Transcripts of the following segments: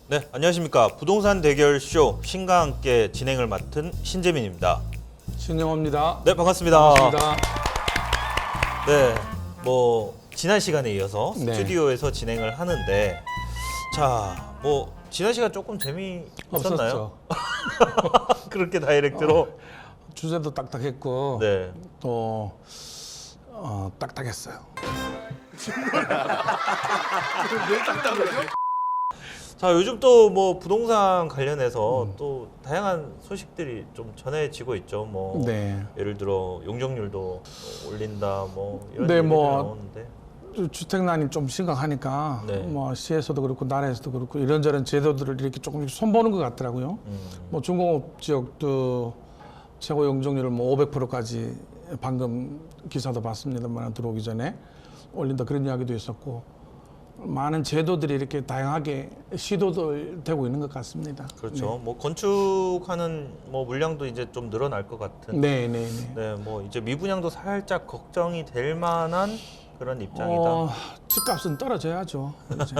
네, 안녕하십니까. 부동산 대결쇼 신과 함께 진행을 맡은 신재민입니다. 신영호입니다. 네, 반갑습니다. 반갑습니다. 네, 지난 시간에 이어서 네. 스튜디오에서 진행을 하는데, 자, 지난 시간 조금 재미있었나요? 없었죠. 그렇게 다이렉트로. 주제도 딱딱했고 네. 또 딱딱했어요. 자, 요즘 또 부동산 관련해서 또 다양한 소식들이 좀 전해지고 있죠. 네. 예를 들어 용적률도 올린다, 이런 네, 얘기들 나오는데. 주택난이 좀 심각하니까 네. 시에서도 그렇고 나라에서도 그렇고 이런저런 제도들을 이렇게 조금씩 손보는 것 같더라고요. 중공업 지역도 최고 용적률을 500%까지 방금 기사도 봤습니다만 들어오기 전에 올린다 그런 이야기도 있었고 많은 제도들이 이렇게 다양하게 시도도 되고 있는 것 같습니다. 그렇죠. 건축하는 물량도 이제 좀 늘어날 것 같은. 네. 네, 이제 미분양도 살짝 걱정이 될 만한 그런 입장이다. 집값은 떨어져야죠. 이제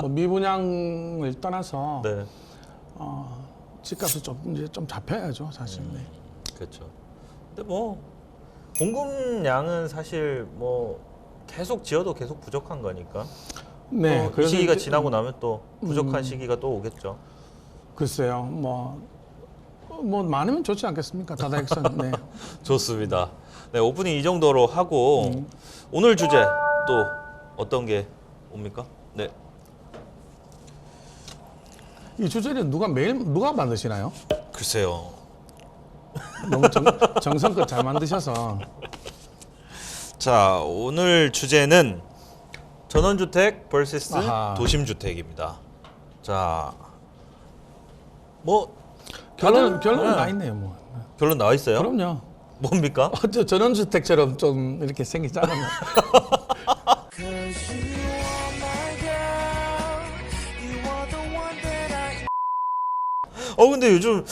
미분양을 떠나서 네, 집값이 이제 좀 잡혀야죠, 사실. 네. 그렇죠. 근데 공급량은 사실 계속 지어도 계속 부족한 거니까. 네, 이 그래서 시기가 이제 지나고 나면 또 부족한 시기가 또 오겠죠. 글쎄요, 많으면 좋지 않겠습니까? 다다익선. 네. 좋습니다. 네, 오프닝 이 정도로 하고 오늘 주제 또 어떤 게 옵니까? 네. 이 주제는 누가 만드시나요? 글쎄요. 너무 정성껏 잘 만드셔서. 자, 오늘 주제는 전원주택 vs 아하. 도심주택입니다. 자, 결론 다들- 네. 나 있네요, 결론 나와 있어요? 그럼요. 뭡니까? 전원주택처럼 좀 이렇게 생기잖아요. 근데 요즘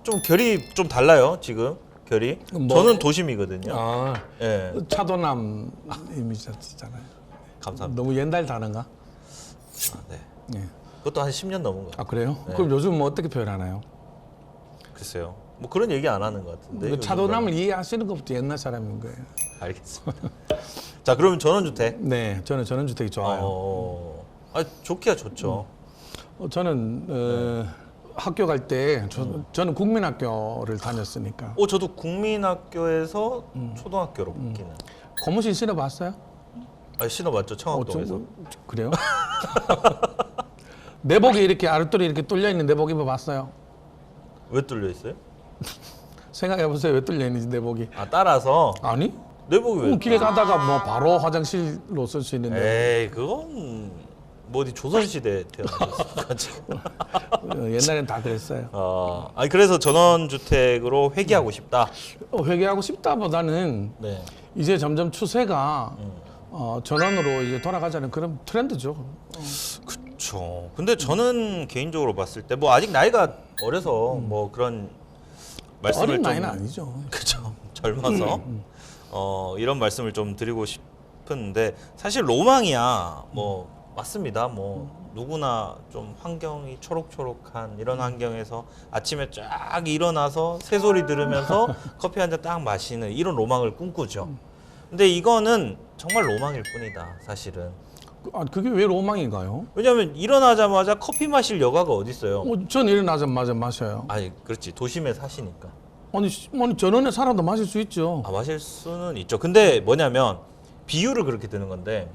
좀 결이 좀 달라요, 지금. 결이. 저는 도심이거든요. 예. 차도남 이미지잖아요. 감사합니다. 너무 옛날 단어인가? 네. 네. 그것도 한 10년 넘은 것 같아요. 그래요? 네. 그럼 요즘 어떻게 표현하나요? 글쎄요. 그런 얘기 안 하는 것 같은데. 요즘 차도남을 이해하시는 것부터 옛날 사람인 거예요. 알겠습니다. 자, 그러면 전원주택. 네, 저는 전원주택이 좋아요. 좋기야 좋죠. 저는 학교 갈 때 저는 국민학교를 다녔으니까 저도 국민학교에서 초등학교로 바뀌는. 고무신 신어봤어요? 신어봤죠, 청학동에서. 그래요? 내복이 이렇게 아랫돌이 이렇게 뚫려 있는 내복 입어봤어요? 왜 뚫려 있어요? 생각해보세요. 왜 뚫려 있는지 내복이. 따라서 아니? 내복이 왜? 길 가다가 바로 화장실로 쓸 수 있는 내복. 에이, 그건 어디 조선시대 태어나셨을 옛날엔 다 그랬어요. 그래서 전원주택으로 회귀하고 싶다. 회개하고 싶다보다는 네. 이제 점점 추세가 전원으로 이제 돌아가자는 그런 트렌드죠. 그렇죠. 근데 저는 개인적으로 봤을 때 아직 나이가 어려서 그런 말씀을 어린 좀 나이는 아니죠. 그렇죠. 젊어서 이런 말씀을 좀 드리고 싶은데 사실 로망이야. 맞습니다. 누구나 좀 환경이 초록초록한 이런 환경에서 아침에 쫙 일어나서 새소리 들으면서 커피 한 잔 딱 마시는 이런 로망을 꿈꾸죠. 근데 이거는 정말 로망일 뿐이다, 사실은. 그게 왜 로망인가요? 왜냐하면 일어나자마자 커피 마실 여가가 어디 있어요? 전 일어나자마자 마셔요. 아니, 그렇지. 도심에 사시니까. 아니 전원에 살아도 마실 수 있죠. 마실 수는 있죠. 근데 뭐냐면 비유를 그렇게 드는 건데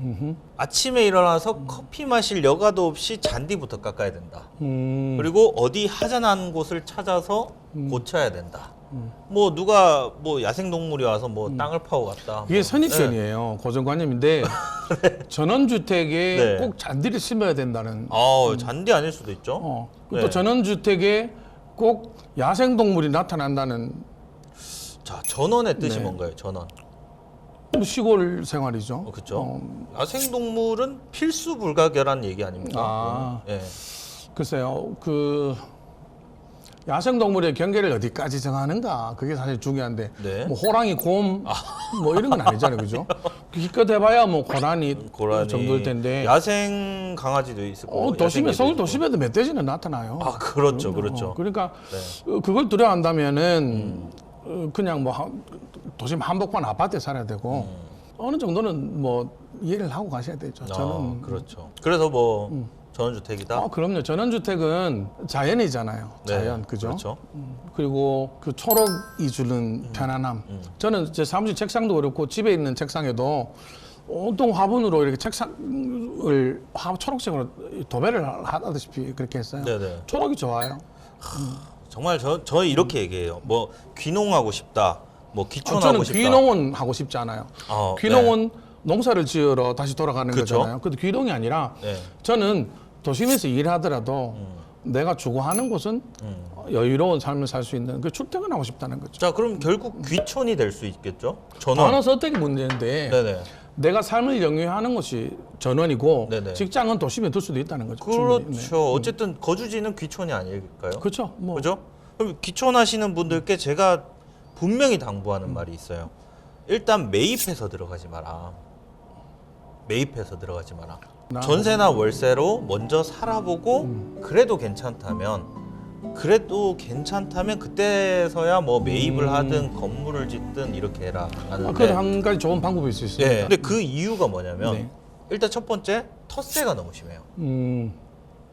아침에 일어나서 커피 마실 여가도 없이 잔디부터 깎아야 된다. 그리고 어디 하자난 곳을 찾아서 고쳐야 된다. 누가 야생동물이 와서 땅을 파고 갔다. 그게 선입견이에요. 고정관념인데 전원주택에 네. 꼭 잔디를 심어야 된다는. 잔디 아닐 수도 있죠. 또 전원주택에 꼭 야생동물이 나타난다는. 자, 전원의 뜻이 네. 뭔가요? 전원. 시골 생활이죠. 그렇죠. 야생동물은 필수 불가결한 얘기 아닙니까? 아. 예. 글쎄요, 야생 동물의 경계를 어디까지 정하는가 그게 사실 중요한데 네. 뭐 호랑이, 곰 뭐 이런 건 아니잖아요, 그죠? 기껏 해봐야 뭐 고라니 정도일 텐데. 야생 강아지도 있을 거고. 도심에 서울 도심에도 멧돼지는 나타나요. 아, 그렇죠, 그렇죠. 그러니까 네. 그걸 두려워한다면은 그냥 뭐 도심 한복판 아파트에 살아야 되고 어느 정도는 뭐 이해를 하고 가셔야 되죠. 저는 그렇죠. 그래서 뭐 전원주택이다. 그럼요. 전원주택은 자연이잖아요. 네, 자연, 그죠? 그렇죠. 그리고 그 초록이 주는 편안함. 저는 제 사무실 책상도 그렇고 집에 있는 책상에도 온통 화분으로 이렇게 책상을 초록색으로 도배를 하다시피 그렇게 했어요. 네네. 초록이 좋아요. 정말 저 이렇게 얘기해요. 뭐 귀농하고 싶다. 뭐 귀촌하고 저는 싶다. 귀농은 하고 싶지 않아요. 귀농은 농사를 지으러 다시 돌아가는 그쵸? 거잖아요. 근데 귀농이 아니라 네. 저는 도심에서 일하더라도 내가 주거하는 곳은 여유로운 삶을 살 수 있는 그 출퇴근하고 싶다는 거죠. 자, 그럼 결국 귀촌이 될 수 있겠죠? 전원. 단어 선택이 문제인데 네네. 내가 삶을 영위하는 것이 전원이고 네네. 직장은 도심에 둘 수도 있다는 거죠. 충분히. 그렇죠. 어쨌든 거주지는 귀촌이 아닐까요? 그렇죠. 뭐 그죠? 그럼 귀촌하시는 분들께 제가 분명히 당부하는 말이 있어요. 일단 매입해서 들어가지 마라. 매입해서 들어가지 마라. 전세나 월세로 먼저 살아보고 그래도 괜찮다면 그때서야 뭐 매입을 하든 건물을 짓든 이렇게 해라. 그래도 한 가지 좋은 방법이 있을 수 있습니다. 네. 근데 그 이유가 뭐냐면 네. 일단 첫 번째 텃세가 너무 심해요. 음,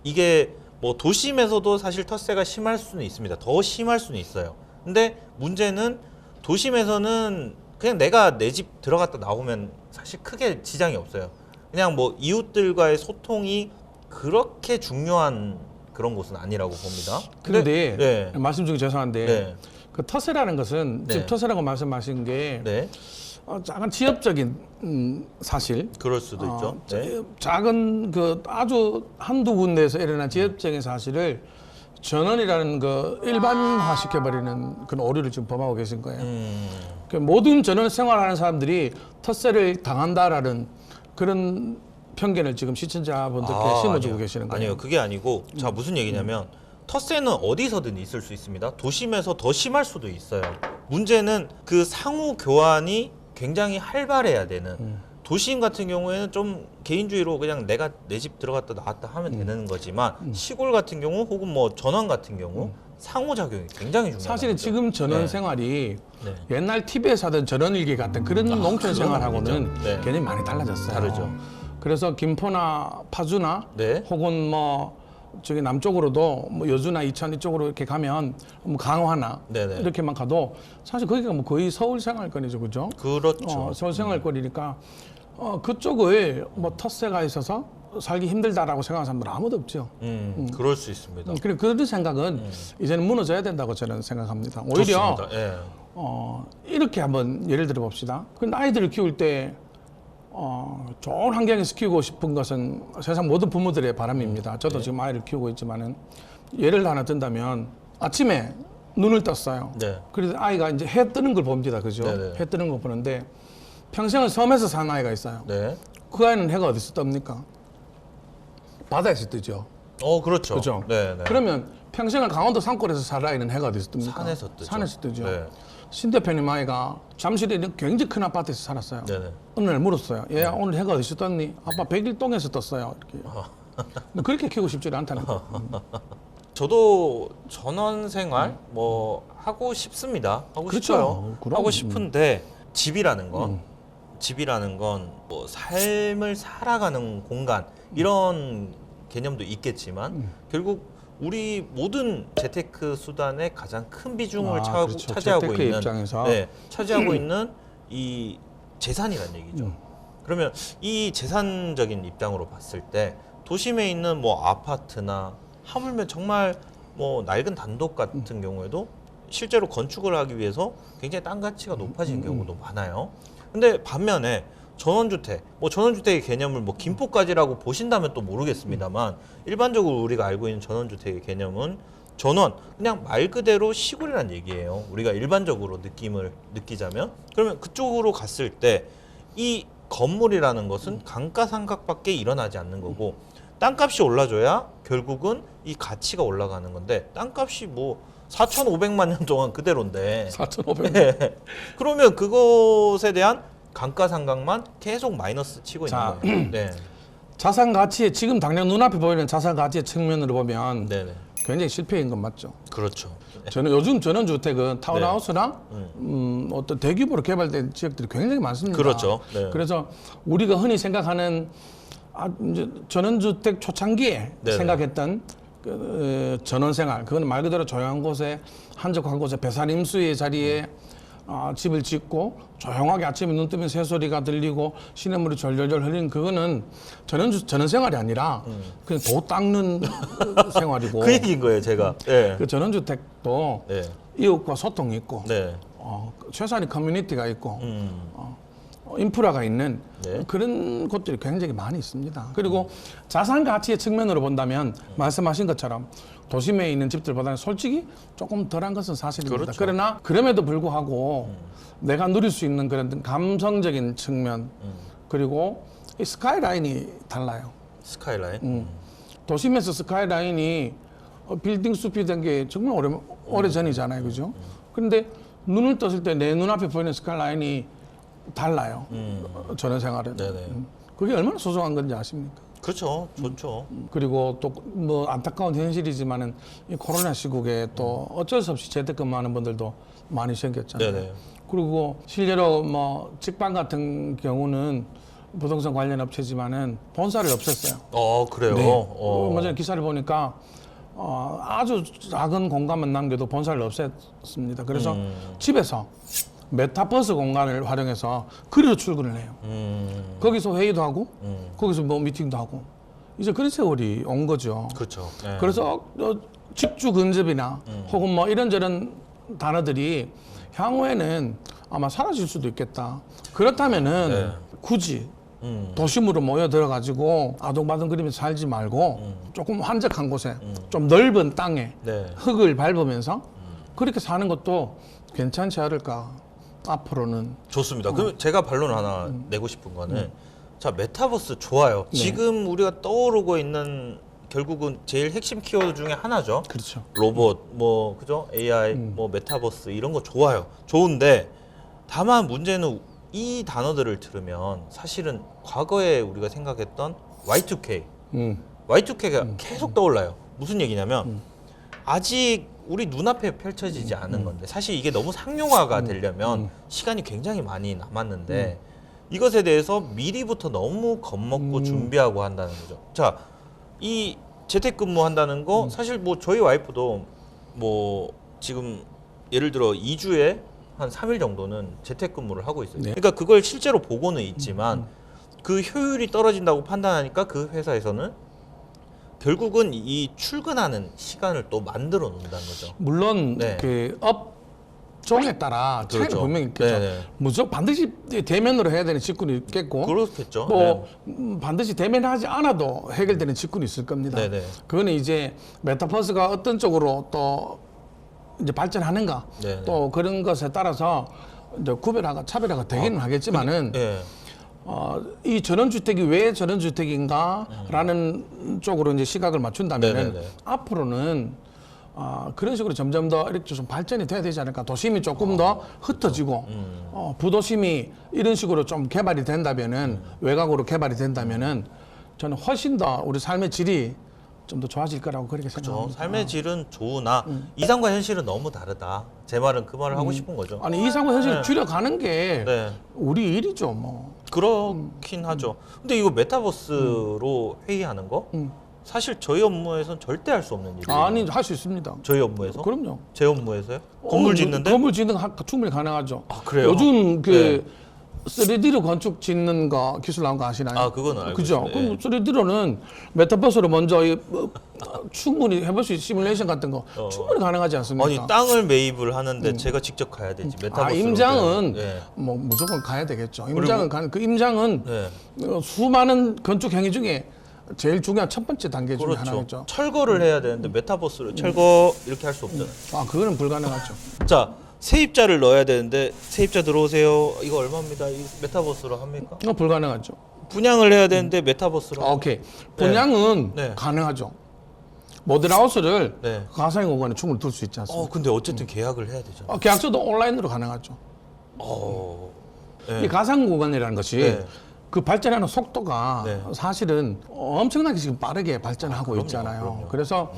이게 뭐 도심에서도 사실 텃세가 심할 수는 있습니다. 더 심할 수는 있어요. 근데 문제는 도심에서는 그냥 내가 내 집 들어갔다 나오면 사실 크게 지장이 없어요. 그냥 뭐 이웃들과의 소통이 그렇게 중요한 그런 곳은 아니라고 봅니다. 그런데 네. 말씀 중에 죄송한데 네. 그 터세라는 것은 네. 집 터세라고 말씀하신 게 네. 작은 지역적인 사실 그럴 수도 있죠. 네. 작은 그 아주 한두 군데에서 일어난 지역적인 사실을 전원이라는 그 일반화 시켜버리는 그런 오류를 지금 범하고 계신 거예요. 그 모든 전원 생활하는 사람들이 텃세를 당한다라는 그런 편견을 지금 시청자분들께 심어주고 계시는 거예요. 아니요, 그게 아니고 자 무슨 얘기냐면 텃세는 어디서든 있을 수 있습니다. 도심에서 더 심할 수도 있어요. 문제는 그 상호 교환이 굉장히 활발해야 되는 도심 같은 경우에는 좀 개인주의로 그냥 내가 내 집 들어갔다 나왔다 하면 되는 거지만 시골 같은 경우 혹은 뭐 전원 같은 경우 상호작용이 굉장히 중요합니다. 사실은 지금 전원 네. 생활이 네. 옛날 TV에서 하던 전원일기 같은 그런 농촌 생활하고는 네. 개념이 많이 달라졌어요. 다르죠. 그래서 김포나 파주나 네. 혹은 뭐 저기 남쪽으로도 뭐 여주나 이천 이쪽으로 이렇게 가면 뭐 강화나 네네. 이렇게만 가도 사실 거기가 뭐 거의 서울 생활권이죠, 그죠? 그렇죠. 서울 생활권이니까 그쪽을 뭐 텃세가 있어서 살기 힘들다라고 생각하는 사람들 아무도 없죠. 그럴 수 있습니다. 그리고 그런 생각은 이제는 무너져야 된다고 저는 생각합니다. 오히려 좋습니다. 예. 이렇게 한번 예를 들어 봅시다. 근데 아이들을 키울 때 좋은 환경에서 키우고 싶은 것은 세상 모든 부모들의 바람입니다. 저도 지금 아이를 키우고 있지만은 예를 하나 든다면 아침에 눈을 떴어요. 네. 그래서 아이가 이제 해 뜨는 걸 봅니다. 그죠? 네네. 해 뜨는 걸 보는데 평생을 섬에서 산 아이가 있어요. 네. 그 아이는 해가 어디서 뜹니까? 바다에서 뜨죠. 그렇죠. 그죠? 네, 네. 그러면 평생을 강원도 산골에서 살 아이는 해가 어디서 뜹니까? 산에서 뜨죠. 산에서 뜨죠. 네. 신 대표님 아이가 잠실에 있는 굉장히 큰 아파트에서 살았어요. 네네. 어느 날 물었어요. 얘야 오늘 해가 어디서 떴니? 아빠 백일동에서 떴어요. 이렇게. 근데 그렇게 키우고 싶지 않다는 거. 저도 전원 생활 뭐 하고 싶습니다. 하고 그렇죠. 싶어요. 그럼. 하고 싶은데 집이라는 건 뭐 삶을 살아가는 공간 이런 개념도 있겠지만 결국 우리 모든 재테크 수단의 가장 큰 비중을 그렇죠. 차지하고 재테크 있는 입장에서. 차지하고 있는 이 재산이라는 얘기죠. 그러면 이 재산적인 입장으로 봤을 때 도심에 있는 뭐 아파트나 하물며 정말 뭐 낡은 단독 같은 경우에도 실제로 건축을 하기 위해서 굉장히 땅 가치가 높아진 경우도 많아요. 근데 반면에 전원주택, 뭐 전원주택의 개념을 뭐 김포까지라고 보신다면 또 모르겠습니다만 일반적으로 우리가 알고 있는 전원주택의 개념은 전원, 그냥 말 그대로 시골이란 얘기예요. 우리가 일반적으로 느낌을 느끼자면. 그러면 그쪽으로 갔을 때 이 건물이라는 것은 감가상각밖에 일어나지 않는 거고 땅값이 올라줘야 결국은 이 가치가 올라가는 건데 땅값이 뭐 4,500만 년 동안 그대로인데 4,500만. 네. 그러면 그것에 대한 감가상각만 계속 마이너스 치고 자, 있는 거예요. 네. 자산 가치의 지금 당장 눈앞에 보이는 자산 가치의 측면으로 보면 네네. 굉장히 실패인 건 맞죠. 그렇죠. 저는 요즘 전원주택은 타운하우스나 어떤 대규모로 개발된 지역들이 굉장히 많습니다. 그렇죠. 네. 그래서 우리가 흔히 생각하는 이제 전원주택 초창기에 네네. 생각했던 전원생활, 그건 말 그대로 조용한 곳에 한적한 곳에 배산임수의 자리에 집을 짓고 조용하게 아침에 눈 뜨면 새소리가 들리고 시냇물이 졸졸졸 흘리는 그거는 전원생활이 아니라 그냥 도 닦는 생활이고 그 얘기인 거예요, 제가. 네. 그 전원주택도 네. 이웃과 소통이 있고 네. 최소한의 커뮤니티가 있고 인프라가 있는 네. 그런 곳들이 굉장히 많이 있습니다. 그리고 자산 가치의 측면으로 본다면 말씀하신 것처럼 도심에 있는 집들보다는 솔직히 조금 덜한 것은 사실입니다. 그렇죠. 그러나 그럼에도 불구하고 내가 누릴 수 있는 그런 감성적인 측면 그리고 이 스카이라인이 달라요. 스카이라인. 도심에서 스카이라인이 빌딩 숲이 된 게 정말 오래 전이잖아요, 그죠? 그런데 눈을 떴을 때 내 눈앞에 보이는 스카이라인이 달라요. 전원생활은. 네네. 그게 얼마나 소중한 건지 아십니까? 그렇죠. 좋죠. 그리고 또 뭐 안타까운 현실이지만은 이 코로나 시국에 또 어쩔 수 없이 재택근무하는 분들도 많이 생겼잖아요. 네네. 그리고 실제로 뭐 직방 같은 경우는 부동산 관련 업체지만은 본사를 없앴어요. 그래요. 네. 얼마 전에 기사를 보니까 아주 작은 공간만 남겨도 본사를 없앴습니다. 그래서 집에서 메타버스 공간을 활용해서 그리로 출근을 해요. 거기서 회의도 하고 거기서 뭐 미팅도 하고 이제 그런 세월이 온 거죠. 그렇죠. 네. 그래서 집주 근접이나 혹은 뭐 이런저런 단어들이 향후에는 아마 사라질 수도 있겠다. 그렇다면은 네. 굳이 도심으로 모여 들어가지고 아동바동 그리면서 살지 말고 조금 한적한 곳에 좀 넓은 땅에 네. 흙을 밟으면서 그렇게 사는 것도 괜찮지 않을까 앞으로는. 좋습니다. 그럼 제가 반론 하나 내고 싶은 거는 자, 메타버스 좋아요. 네. 지금 우리가 떠오르고 있는 결국은 제일 핵심 키워드 중에 하나죠. 그렇죠. 로봇, 뭐 그죠? AI, 뭐 메타버스 이런 거 좋아요. 좋은데 다만 문제는 이 단어들을 들으면 사실은 과거에 우리가 생각했던 Y2K, Y2K가 계속 떠올라요. 무슨 얘기냐면 아직 우리 눈앞에 펼쳐지지 않은 건데 사실 이게 너무 상용화가 되려면 시간이 굉장히 많이 남았는데 이것에 대해서 미리부터 너무 겁먹고 준비하고 한다는 거죠. 자, 이 재택근무 한다는 거 사실 뭐 저희 와이프도 뭐 지금 예를 들어 2주에 한 3일 정도는 재택근무를 하고 있어요. 네. 그러니까 그걸 실제로 보고는 있지만 그 효율이 떨어진다고 판단하니까 그 회사에서는 결국은 이 출근하는 시간을 또 만들어 놓는다는 거죠. 물론 네. 그 업종에 따라 차이가 그렇죠. 분명히 있겠죠. 네네. 무조건 반드시 대면으로 해야 되는 직군이 있겠고 그렇겠죠. 뭐 반드시 대면하지 않아도 해결되는 직군이 있을 겁니다. 네네. 그거는 이제 메타버스가 어떤 쪽으로 또 이제 발전하는가 네네. 또 그런 것에 따라서 이제 구별하고 차별화가 되기는 하겠지만은 네. 이 전원주택이 왜 전원주택인가라는 쪽으로 이제 시각을 맞춘다면은 네네네. 앞으로는 그런 식으로 점점 더 이렇게 좀 발전이 돼야 되지 않을까. 도심이 조금 더 흩어지고 부도심이 이런 식으로 좀 개발이 된다면은 외곽으로 개발이 된다면은 저는 훨씬 더 우리 삶의 질이 좀 더 좋아질 거라고 그렇게 그렇죠. 생각합니다. 삶의 질은 좋으나 이상과 현실은 너무 다르다. 제 말은 그 말을 하고 싶은 거죠. 아니 이상과 현실을 네. 줄여가는 게 네. 우리 일이죠, 뭐. 그렇긴 하죠. 근데 이거 메타버스로 회의하는 거 사실 저희 업무에서는 절대 할 수 없는 일이에요. 아니 할 수 있습니다. 저희 업무에서? 그럼요. 제 업무에서요? 건물 짓는데? 건물 짓는 거 충분히 가능하죠. 아, 그래요? 요즘 그 네. 3D로 건축 짓는 거 기술 나온 거 아시나요? 아, 그거는 알고 그죠? 있어요. 그럼 3D로는 메타버스로 먼저 충분히 해볼 수 있는 시뮬레이션 같은 거 충분히 가능하지 않습니까? 아니 땅을 매입을 하는데 제가 직접 가야 되지 메타버스로. 임장은 네. 뭐 무조건 가야 되겠죠. 임장은 그 임장은 네. 수많은 건축 행위 중에 제일 중요한 첫 번째 단계 중에 그렇죠. 하나겠죠. 철거를 해야 되는데 메타버스로 철거 이렇게 할 수 없잖아요. 그거는 불가능하죠. 자, 세입자를 넣어야 되는데 세입자 들어오세요. 이거 얼마입니다. 이 메타버스로 합니까? 불가능하죠. 분양을 해야 되는데 메타버스로. 오케이. 분양은 네. 가능하죠. 모델하우스를 네. 가상의 공간에 충분히 둘 수 있지 않습니까? 근데 어쨌든 계약을 해야 되잖아요. 계약서도 온라인으로 가능하죠. 네. 이 가상 공간이라는 것이 네. 그 발전하는 속도가 네. 사실은 엄청나게 지금 빠르게 발전하고 그럼요, 있잖아요. 그럼요. 그래서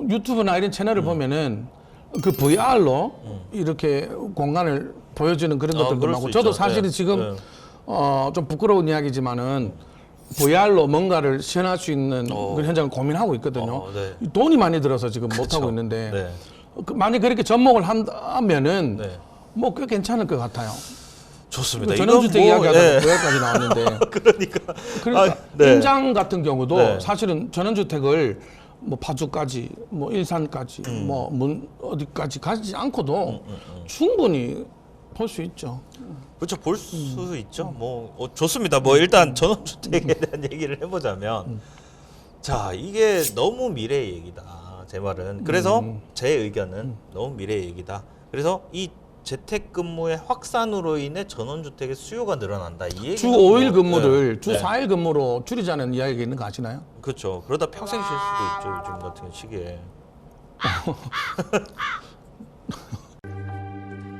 유튜브나 이런 채널을 보면은 그 VR로 이렇게 공간을 보여주는 그런 것들도 그럴 많고 수 저도 있죠. 사실은 네. 지금 좀 부끄러운 이야기지만은 VR로 뭔가를 시연할 수 있는 그런 현장을 고민하고 있거든요. 네. 돈이 많이 들어서 지금 못 그렇죠. 하고 있는데 네. 만약 그렇게 접목을 한다면은 네. 뭐 꽤 괜찮을 것 같아요. 좋습니다. 전원주택 이건 이야기하다가 예. VR까지 나왔는데 그러니까 네. 임장 같은 경우도 네. 사실은 전원주택을 뭐 파주까지 뭐 일산까지 뭐 어디까지 가지 않고도 충분히 볼 수 있죠. 그렇죠. 볼 수 있죠. 뭐 좋습니다. 뭐 일단 전원주택에 대한 얘기를 해보자면 자 이게 너무 미래의 얘기다. 제 말은. 그래서 제 의견은 너무 미래의 얘기다. 그래서 이 재택근무의 확산으로 인해 전원주택의 수요가 늘어난다. 이 얘기는 주 5일 근무를 네. 주 네. 4일 근무로 줄이자는 이야기가 있는 거 아시나요? 그렇죠. 그러다 평생 쉴 수도 있죠. 요즘 같은 시기에.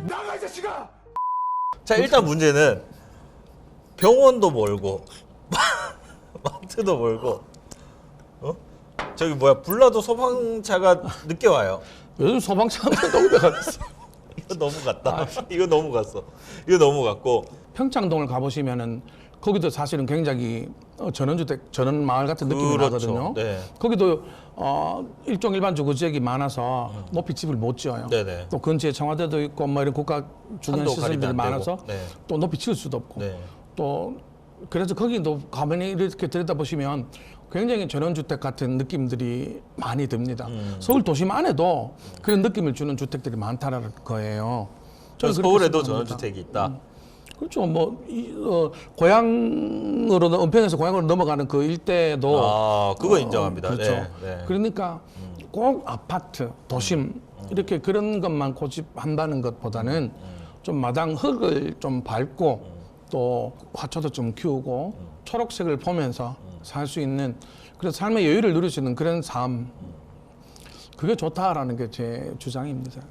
나가 이 자식아! 자 일단 문제는 병원도 멀고 마트도 멀고 저기 뭐야 불나도 소방차가 늦게 와요. 요즘 소방차 한번 동대가 이거 너무 갔다. 이거 너무 갔어. 이거 너무 갔고 평창동을 가보시면은 거기도 사실은 굉장히 전원주택, 전원마을 같은 느낌이 그렇죠. 나거든요. 네. 거기도 일반 주거지역이 많아서 높이 집을 못 지어요. 네네. 또 근처에 청와대도 있고 뭐 이런 국가 중요한 한도 시설들이 가리면 안 많아서 되고. 네. 또 높이 지을 수도 없고 네. 또 그래서 거기도 가만히 이렇게 들여다보시면 굉장히 전원주택 같은 느낌들이 많이 듭니다. 서울 도심 안에도 그런 느낌을 주는 주택들이 많다는 거예요. 저는 그렇게 서울에도 생각합니다. 전원주택이 있다. 그렇죠. 뭐 고향으로 은평에서 고향으로 넘어가는 그 일대도 그거 인정합니다. 그렇죠. 네, 네. 그러니까 꼭 아파트, 도심 이렇게 그런 것만 고집한다는 것보다는 좀 마당 흙을 좀 밟고 또 화초도 좀 키우고 초록색을 보면서 살 수 있는 그런 삶의 여유를 누릴 수 있는 그런 삶 그게 좋다라는 게 제 주장입니다.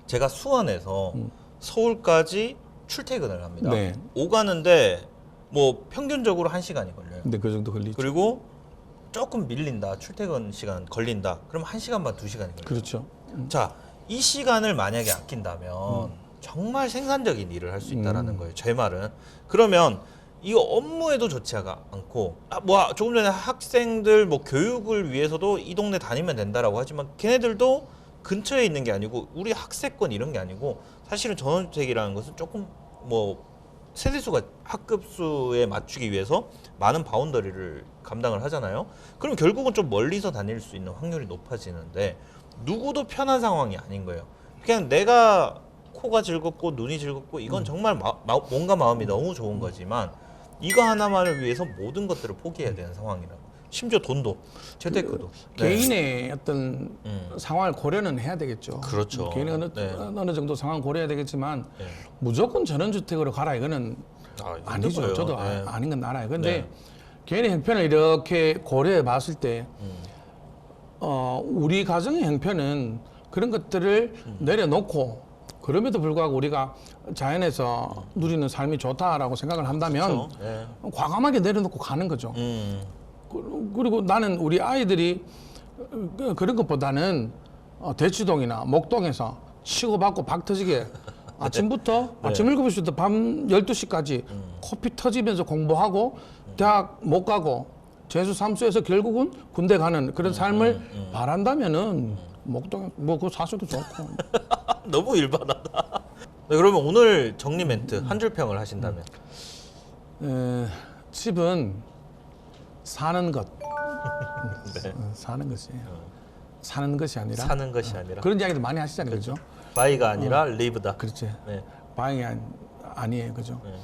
제가 수원에서 서울까지 출퇴근을 합니다. 네. 오가는데 뭐 평균적으로 1시간이 걸려요. 근데 그 정도 걸리죠. 그리고 조금 밀린다. 출퇴근 시간 걸린다. 그럼 1시간 반, 2시간이 걸려요. 그렇죠. 자, 이 시간을 만약에 아낀다면 정말 생산적인 일을 할 수 있다라는 거예요. 제 말은. 그러면 이거 업무에도 좋지 않고 조금 전에 학생들 뭐 교육을 위해서도 이 동네 다니면 된다라고 하지만 걔네들도 근처에 있는 게 아니고 우리 학세권 이런 게 아니고 사실은 전원주택이라는 것은 조금 뭐 세대수가 학급수에 맞추기 위해서 많은 바운더리를 감당을 하잖아요. 그럼 결국은 좀 멀리서 다닐 수 있는 확률이 높아지는데 누구도 편한 상황이 아닌 거예요. 그냥 내가 코가 즐겁고 눈이 즐겁고 이건 정말 몸과 마음이 너무 좋은 거지만 이거 하나만을 위해서 모든 것들을 포기해야 되는 상황이라고. 심지어 돈도, 재테크도. 개인의 어떤 상황을 고려는 해야 되겠죠. 그렇죠. 개인의 어느 정도 상황 고려해야 되겠지만 네. 무조건 전원주택으로 가라 이거는 아니죠. 힘들어요. 저도 네. 아닌 건 알아요. 근데 네. 개인의 형편을 이렇게 고려해 봤을 때 우리 가정의 형편은 그런 것들을 내려놓고 그럼에도 불구하고 우리가 자연에서 누리는 삶이 좋다라고 생각을 한다면 그렇죠. 네. 과감하게 내려놓고 가는 거죠. 그리고 나는 우리 아이들이 그런 것보다는 대치동이나 목동에서 치고받고 박 터지게 아침부터 아침 7시부터 밤 12시까지 코피 터지면서 공부하고 대학 못 가고 재수 삼수해서 결국은 군대 가는 그런 삶을 바란다면은 목동 뭐 그거 사셔도 좋고. 너무 일반하다. 네, 그러면 오늘 정리 멘트 한 줄 평을 하신다면 집은 사는 것. 네. 사는 것이에요. 사는 것이 아니라 사는 것이 아니라 그런 이야기도 많이 하시잖아요, 그죠? 바이가 아니라 리브다. 그렇지. 네. 방이 아니에요, 그죠? 네.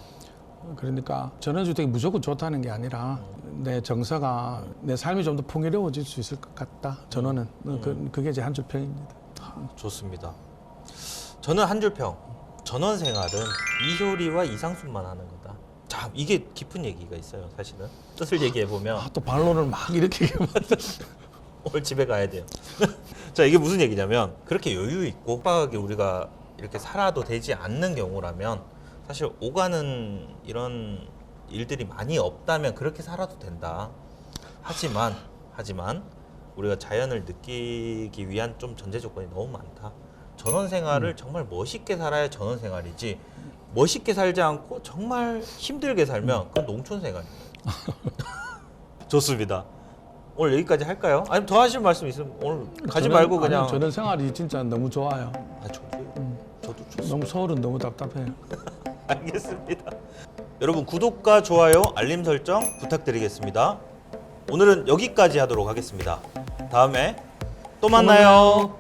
그러니까 전원주택이 무조건 좋다는 게 아니라 내 정서가 내 삶이 좀 더 풍요로워질 수 있을 것 같다. 전원은 그게 제 한 줄 평입니다. 좋습니다. 저는 한 줄 평. 전원 생활은 이효리와 이상순만 하는 거다. 자, 이게 깊은 얘기가 있어요, 사실은. 뜻을 얘기해 보면 또 반론을 막 이렇게 오늘 집에 가야 돼요. 자, 이게 무슨 얘기냐면 그렇게 여유 있고 빡빡하게 우리가 이렇게 살아도 되지 않는 경우라면 사실 오가는 이런 일들이 많이 없다면 그렇게 살아도 된다. 하지만 우리가 자연을 느끼기 위한 좀 전제 조건이 너무 많다. 전원 생활을 정말 멋있게 살아야 전원 생활이지, 멋있게 살지 않고 정말 힘들게 살면 그건 농촌 생활입니다. 좋습니다. 오늘 여기까지 할까요? 아니면 더 하실 말씀 있으면 오늘 가지 말고 그냥. 아니, 저는 생활이 진짜 너무 좋아요. 아, 저도 좋습니다. 너무 서울은 너무 답답해요. 알겠습니다. 여러분 구독과 좋아요, 알림 설정 부탁드리겠습니다. 오늘은 여기까지 하도록 하겠습니다. 다음에 또 만나요.